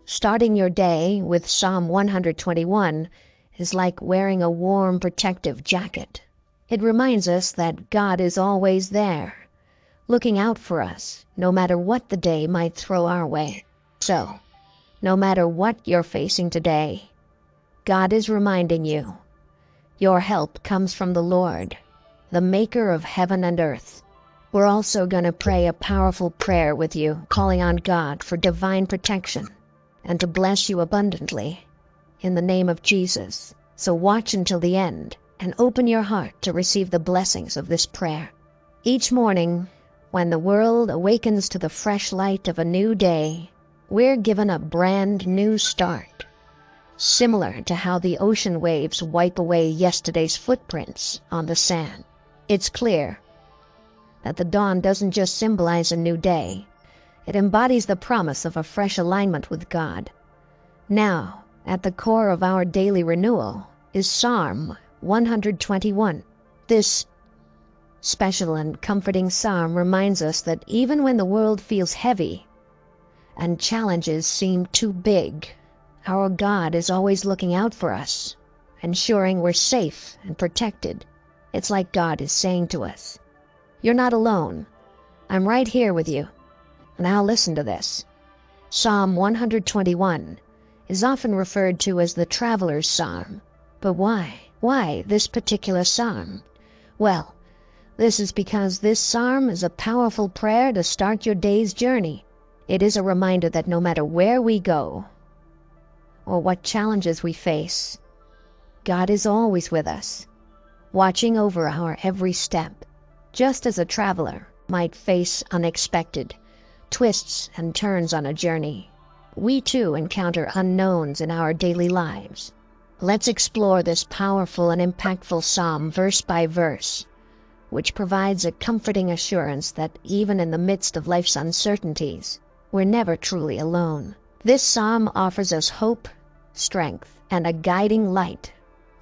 Starting your day with Psalm 121 is like wearing a warm protective jacket. It reminds us that God is always there, looking out for us, no matter what the day might throw our way. So, no matter what you're facing today, God is reminding you, your help comes from the Lord, the maker of heaven and earth. We're also going to pray a powerful prayer with you, calling on God for divine protection and to bless you abundantly in the name of Jesus. So watch until the end and open your heart to receive the blessings of this prayer. Each morning, when the world awakens to the fresh light of a new day, we're given a brand new start. Similar to how the ocean waves wipe away yesterday's footprints on the sand. It's clear that the dawn doesn't just symbolize a new day. It embodies the promise of a fresh alignment with God. Now, at the core of our daily renewal is Psalm 121. This special and comforting psalm reminds us that even when the world feels heavy and challenges seem too big, our God is always looking out for us, ensuring we're safe and protected. It's like God is saying to us, "You're not alone. I'm right here with you." Now listen to this. Psalm 121 is often referred to as the traveler's psalm. But why? Why this particular psalm? Well, this is because this psalm is a powerful prayer to start your day's journey. It is a reminder that no matter where we go or what challenges we face, God is always with us, watching over our every step. Just as a traveler might face unexpected twists and turns on a journey, we too encounter unknowns in our daily lives. Let's explore this powerful and impactful psalm verse by verse, which provides a comforting assurance that even in the midst of life's uncertainties, we're never truly alone. This psalm offers us hope, strength, and a guiding light,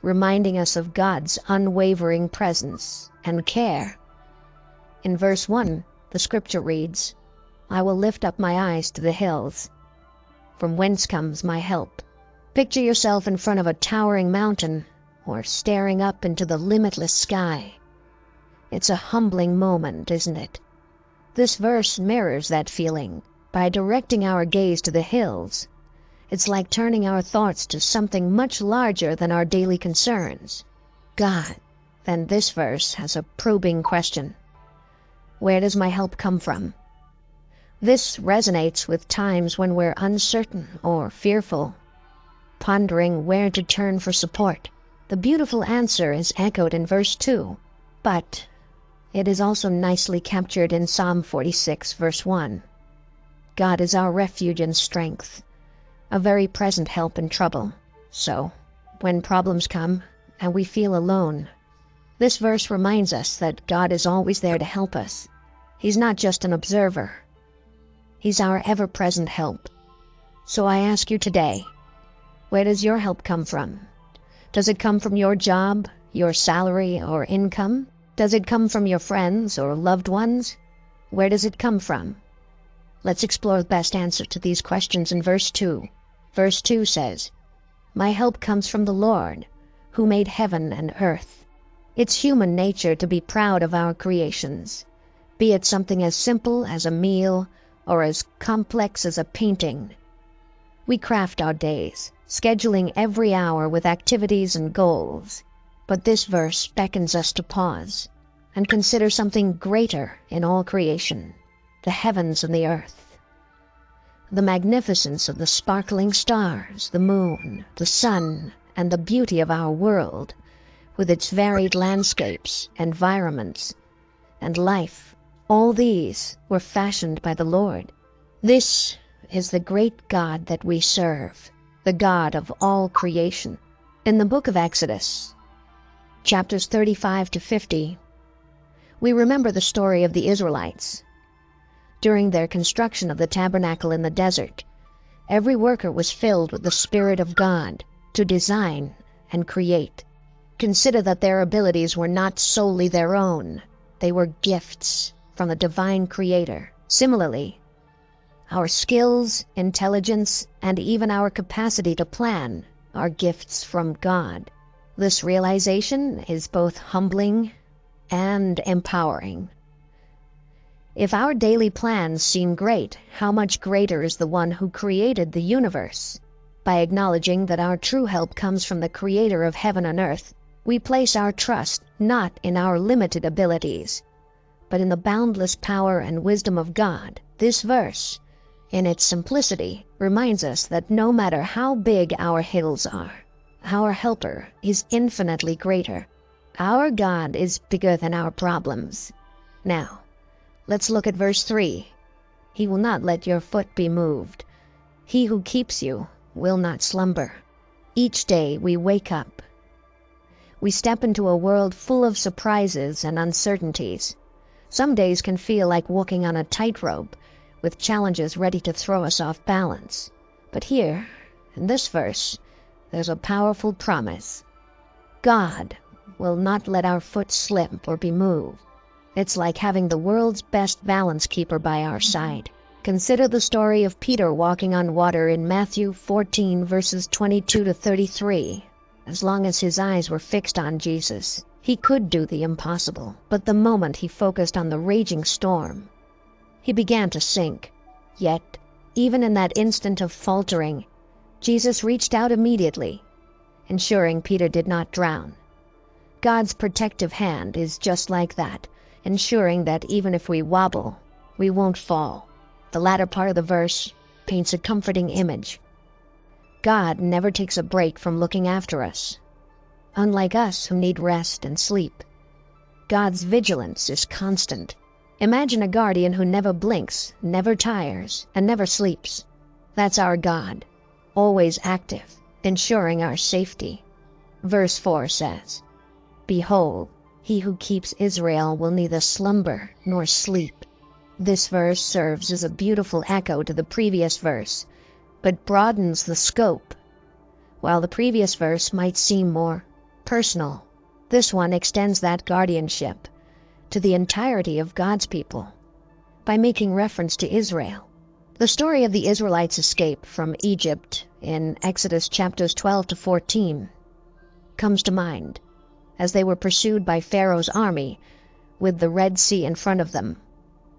reminding us of God's unwavering presence and care. In verse 1, the scripture reads, "I will lift up my eyes to the hills. From whence comes my help?" Picture yourself in front of a towering mountain or staring up into the limitless sky. It's a humbling moment, isn't it? This verse mirrors that feeling. By directing our gaze to the hills, it's like turning our thoughts to something much larger than our daily concerns. God. Then this verse has a probing question. Where does my help come from? This resonates with times when we're uncertain or fearful, pondering where to turn for support. The beautiful answer is echoed in verse 2, but it is also nicely captured in Psalm 46, verse 1. God is our refuge and strength, a very present help in trouble. So, when problems come and we feel alone, this verse reminds us that God is always there to help us. He's not just an observer. He's our ever-present help. So I ask you today, where does your help come from? Does it come from your job, your salary, or income? Does it come from your friends or loved ones? Where does it come from? Let's explore the best answer to these questions in verse 2. Verse 2 says, "My help comes from the Lord, who made heaven and earth." It's human nature to be proud of our creations, be it something as simple as a meal or as complex as a painting. We craft our days, scheduling every hour with activities and goals. But this verse beckons us to pause and consider something greater in all creation, the heavens and the earth. The magnificence of the sparkling stars, the moon, the sun, and the beauty of our world, with its varied landscapes, environments, and life, all these were fashioned by the Lord. This is the great God that we serve, the God of all creation. In the book of Exodus, chapters 35 to 50, we remember the story of the Israelites. During their construction of the tabernacle in the desert, every worker was filled with the Spirit of God to design and create. Consider that their abilities were not solely their own. They were gifts from the divine Creator. Similarly, Our skills, intelligence, and even our capacity to plan are gifts from God. This realization is both humbling and empowering. If our daily plans seem great, how much greater is the one who created the universe? By acknowledging that our true help comes from the Creator of heaven and earth, we place our trust not in our limited abilities, but in the boundless power and wisdom of God. This verse, in its simplicity, reminds us that no matter how big our hills are, our helper is infinitely greater. Our God is bigger than our problems. Now, let's look at verse 3. He will not let your foot be moved. He who keeps you will not slumber. Each day we wake up. We step into a world full of surprises and uncertainties. Some days can feel like walking on a tightrope, with challenges ready to throw us off balance. But here, in this verse, there's a powerful promise. God will not let our foot slip or be moved. It's like having the world's best balance keeper by our side. Consider the story of Peter walking on water in Matthew 14, verses 22 to 33. As long as his eyes were fixed on Jesus, he could do the impossible. But the moment he focused on the raging storm, he began to sink. Yet, even in that instant of faltering, Jesus reached out immediately, ensuring Peter did not drown. God's protective hand is just like that, ensuring that even if we wobble, we won't fall. The latter part of the verse paints a comforting image. God never takes a break from looking after us. Unlike us who need rest and sleep, God's vigilance is constant. Imagine a guardian who never blinks, never tires, and never sleeps. That's our God, always active, ensuring our safety. Verse 4 says, "Behold, he who keeps Israel will neither slumber nor sleep." This verse serves as a beautiful echo to the previous verse, but broadens the scope. While the previous verse might seem more personal, this one extends that guardianship to the entirety of God's people by making reference to Israel. The story of the Israelites' escape from Egypt in Exodus chapters 12 to 14 comes to mind, as they were pursued by Pharaoh's army with the Red Sea in front of them.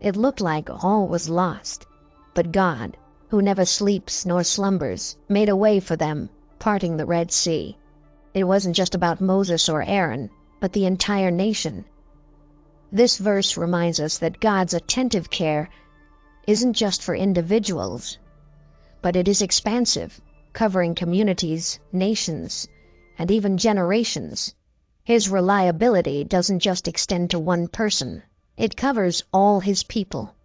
It looked like all was lost, but God, who never sleeps nor slumbers, made a way for them, parting the Red Sea. It wasn't just about Moses or Aaron, but the entire nation. This verse reminds us that God's attentive care isn't just for individuals, but it is expansive, covering communities, nations, and even generations. His reliability doesn't just extend to one person. It covers all his people.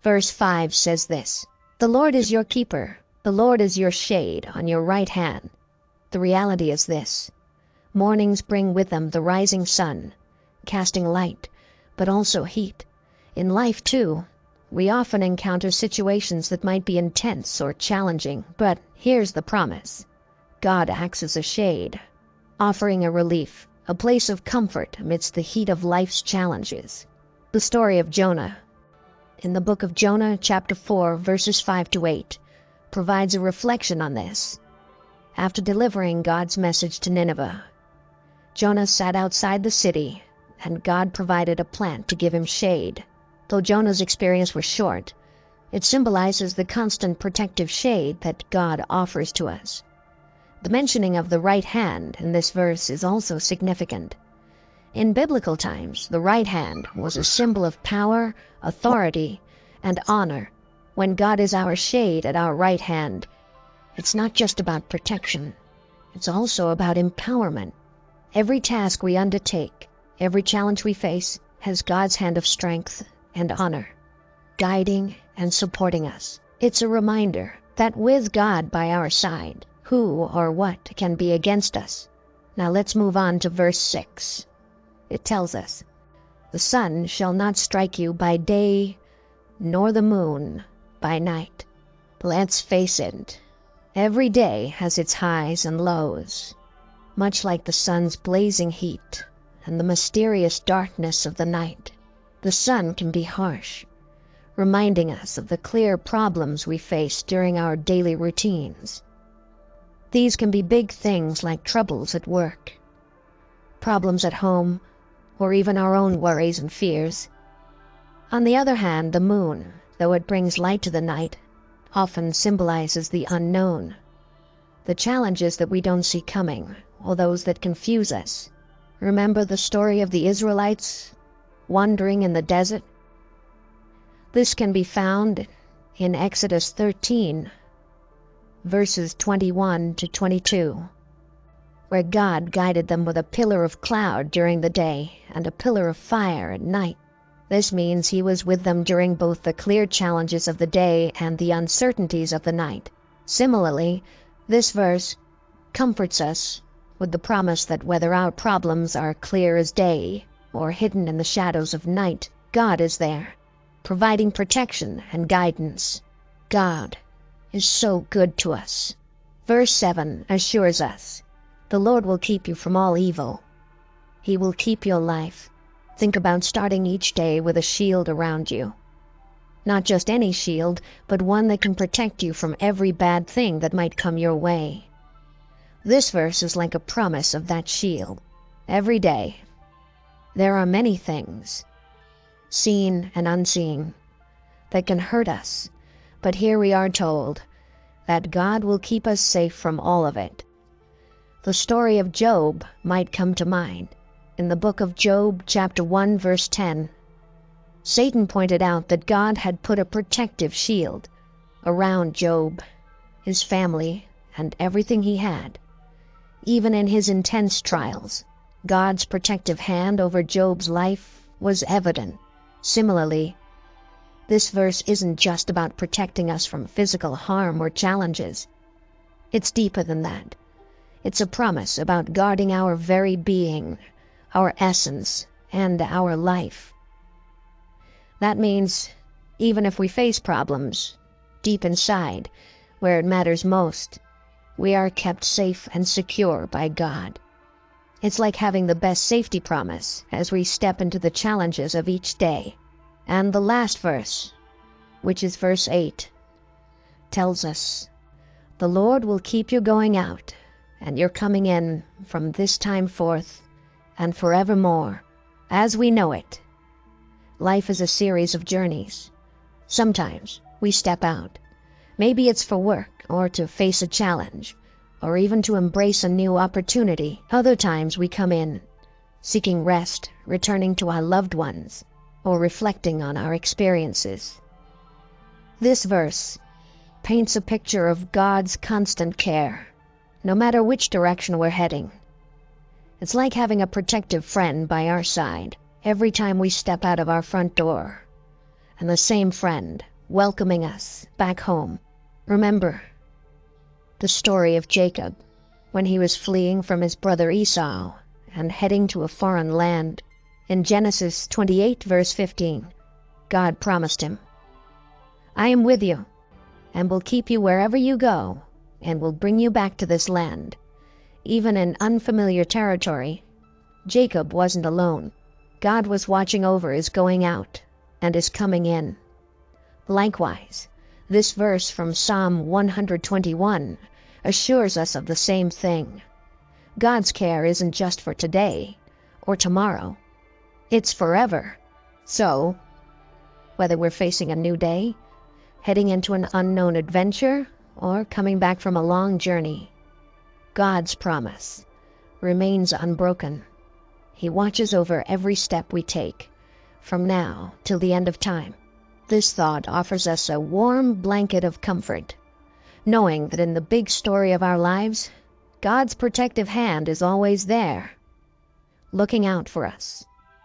Verse 5 says this, "The Lord is your keeper. The Lord is your shade on your right hand." The reality is this. Mornings bring with them the rising sun, casting light, but also heat. In life, too, we often encounter situations that might be intense or challenging, but here's the promise. God acts as a shade, offering a relief, a place of comfort amidst the heat of life's challenges. The story of Jonah, in the book of Jonah, chapter 4, verses 5 to 8, provides a reflection on this. After delivering God's message to Nineveh, Jonah sat outside the city, and God provided a plant to give him shade. Though Jonah's experience was short, it symbolizes the constant protective shade that God offers to us. The mentioning of the right hand in this verse is also significant. In biblical times, the right hand was a symbol of power, authority, and honor. When God is our shade at our right hand, it's not just about protection. It's also about empowerment. Every task we undertake, every challenge we face, has God's hand of strength and honor, guiding and supporting us. It's a reminder that with God by our side, who or what can be against us? Now let's move on to verse 6. It tells us, "The sun shall not strike you by day, nor the moon by night." Let's face it, every day has its highs and lows. Much like the sun's blazing heat and the mysterious darkness of the night, the sun can be harsh, reminding us of the clear problems we face during our daily routines. These can be big things like troubles at work, problems at home, or even our own worries and fears. On the other hand, the moon, though it brings light to the night, often symbolizes the unknown, the challenges that we don't see coming, or those that confuse us. Remember the story of the Israelites wandering in the desert? This can be found in Exodus 13, verses 21 to 22, where God guided them with a pillar of cloud during the day and a pillar of fire at night. This means he was with them during both the clear challenges of the day and the uncertainties of the night. Similarly, this verse comforts us with the promise that whether our problems are clear as day or hidden in the shadows of night, God is there, providing protection and guidance. God is so good to us. Verse 7 assures us, "The Lord will keep you from all evil. He will keep your life." Think about starting each day with a shield around you. Not just any shield, but one that can protect you from every bad thing that might come your way. This verse is like a promise of that shield. Every day, there are many things, seen and unseen, that can hurt us, but here we are told that God will keep us safe from all of it. The story of Job might come to mind. In the book of Job, chapter 1, verse 10, Satan pointed out that God had put a protective shield around Job, his family, and everything he had. Even in his intense trials, God's protective hand over Job's life was evident. Similarly, this verse isn't just about protecting us from physical harm or challenges. It's deeper than that. It's a promise about guarding our very being, our essence, and our life. That means even if we face problems, deep inside, where it matters most, we are kept safe and secure by God. It's like having the best safety promise as we step into the challenges of each day. And the last verse, which is verse 8, tells us, "The Lord will keep you going out, and you're coming in from this time forth and forevermore, as we know it." Life is a series of journeys. Sometimes we step out. Maybe it's for work, or to face a challenge, or even to embrace a new opportunity. Other times we come in, seeking rest, returning to our loved ones, or reflecting on our experiences. This verse paints a picture of God's constant care, no matter which direction we're heading. It's like having a protective friend by our side every time we step out of our front door, and the same friend welcoming us back home. Remember the story of Jacob when he was fleeing from his brother Esau and heading to a foreign land. In Genesis 28, verse 15, God promised him, "I am with you, and will keep you wherever you go, and will bring you back to this land." Even in unfamiliar territory, Jacob wasn't alone. God was watching over his going out and his coming in. Likewise, this verse from Psalm 121 assures us of the same thing. God's care isn't just for today or tomorrow. It's forever. So, whether we're facing a new day, heading into an unknown adventure, or coming back from a long journey, God's promise remains unbroken. He watches over every step we take, from now till the end of time. This thought offers us a warm blanket of comfort, knowing that in the big story of our lives, God's protective hand is always there, looking out for us.